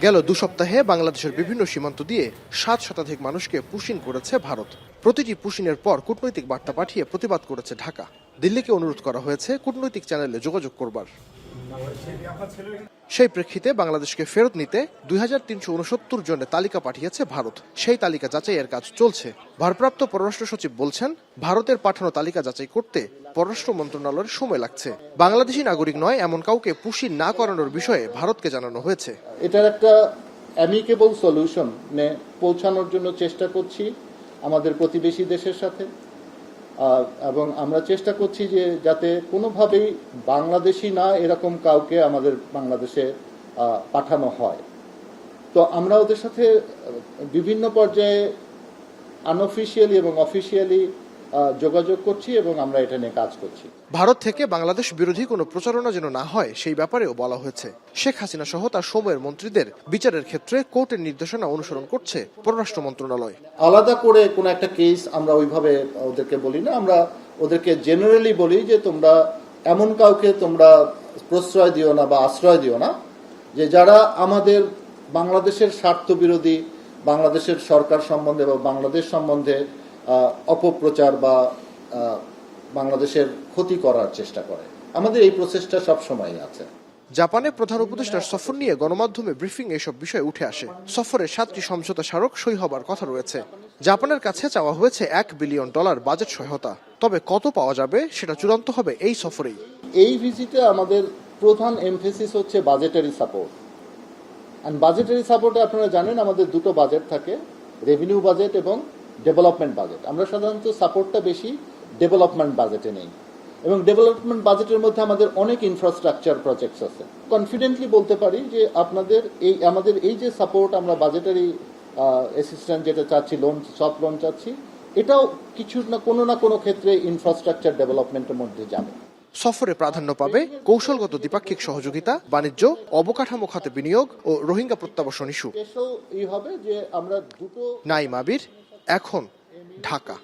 গেল 2 সপ্তাহে বাংলাদেশের বিভিন্ন সীমান্ত দিয়ে 7 শতাধিক মানুষকে পুশিন করেছে ভারত। প্রতিটি পুশিনের পর কূটনৈতিক বার্তা পাঠিয়ে প্রতিবাদ করেছে ঢাকা। দিল্লিকে অনুরোধ করা হয়েছে কূটনৈতিক চ্যানেলে যোগাযোগ করবার। সেই প্রেক্ষিতে বাংলাদেশকে ফেরত নিতে 2369 জনের তালিকা পাঠিয়েছে ভারত। সেই তালিকা যাচাইয়ের কাজ চলছে। ভারপ্রাপ্ত পররাষ্ট্র সচিব বলছেন, ভারতের পাঠানো তালিকা যাচাই করতে পররাষ্ট্র মন্ত্রণালয়ের সময় লাগছে। বাংলাদেশি নাগরিক নয় এমন কাউকে পুশিন না করানোর বিষয়ে ভারতকে জানানো হয়েছে। এটার একটা অ্যামিকেবল সলিউশনে পৌঁছানোর জন্য চেষ্টা করছি আমাদের প্রতিবেশী দেশের সাথে, এবং আমরা চেষ্টা করছি যে যাতে কোনোভাবেই বাংলাদেশি না এরকম কাউকে আমাদের বাংলাদেশে পাঠানো হয়। তো আমরা ওদের সাথে বিভিন্ন পর্যায়ে আনঅফিশিয়ালি এবং অফিশিয়ালি যোগাযোগ করছি এবং আমরা এটা নিয়ে কাজ করছি। ভারত থেকে বাংলাদেশ বিরোধী কোনো প্রচারণা যেন না হয় সেই ব্যাপারেও বলা হয়েছে। শেখ হাসিনা সহ তার সময়ের মন্ত্রীদের বিচারের ক্ষেত্রে কোর্টের নির্দেশনা অনুসরণ করছে পররাষ্ট্র মন্ত্রণালয়। আলাদা করে কোনো একটা কেস আমরা ওইভাবে ওদেরকে বলি না, আমরা ওদেরকে জেনারেলি বলি যে তোমরা এমন কাউকে তোমরা প্রশ্রয় দিও না বা আশ্রয় দিও না যে যারা আমাদের বাংলাদেশের স্বার্থ বিরোধী, বাংলাদেশের সরকার সম্বন্ধে বা বাংলাদেশ সম্বন্ধে অপপ্রচার বা বাংলাদেশের ক্ষতি করার চেষ্টা করে। আমাদের এই প্রচেষ্টা সবসময় আছে। জাপানে প্রধান উপদেষ্টার সফর নিয়ে গণমাধ্যমে ব্রিফিং এসব বিষয় উঠে আসে। সফরে 7টি সমঝোতা স্মারক সই হবার কথা রয়েছে। জাপানের কাছে চাওয়া হয়েছে $1 বিলিয়ন বাজেট সহায়তা। তবে কত পাওয়া যাবে সেটা চূড়ান্ত হবে এই সফরেই। এই ভিজিটে আমাদের প্রধান এমফেসিস হচ্ছে বাজেটারি সাপোর্ট। আর বাজেটারি সাপোর্টে আপনারা জানেন আমাদের দুটো বাজেট থাকে, রেভিনিউ বাজেট এবং ডেভেলপমেন্ট বাজেট। আমরা সাধারণত সাপোর্টটা বেশি ডেভেলপমেন্ট বাজেটে নেই, এবং ডেভেলপমেন্ট বাজেটের মধ্যে আমাদের অনেক ইনফ্রাস্ট্রাকচার প্রজেক্টস আছে। কনফিডেন্টলি বলতে পারি যে আমাদের এই যে সাপোর্ট, আমরা বাজেটারি অ্যাসিস্ট্যান্স যেটা চাচ্ছি, লোন, সফট লোন চাচ্ছি, এটাও কিছু না কোনো ক্ষেত্রে ইনফ্রাস্ট্রাকচার ডেভেলপমেন্টের মধ্যে যাবে। সফরে প্রাধান্য পাবে কৌশলগত দ্বিপাক্ষিক সহযোগিতা, বাণিজ্য, অবকাঠামো খাতে বিনিয়োগ ও রোহিঙ্গা প্রত্যাবাসন ইস্যু। আমরা দুটো নাইম আবির, এখন, ঢাকা।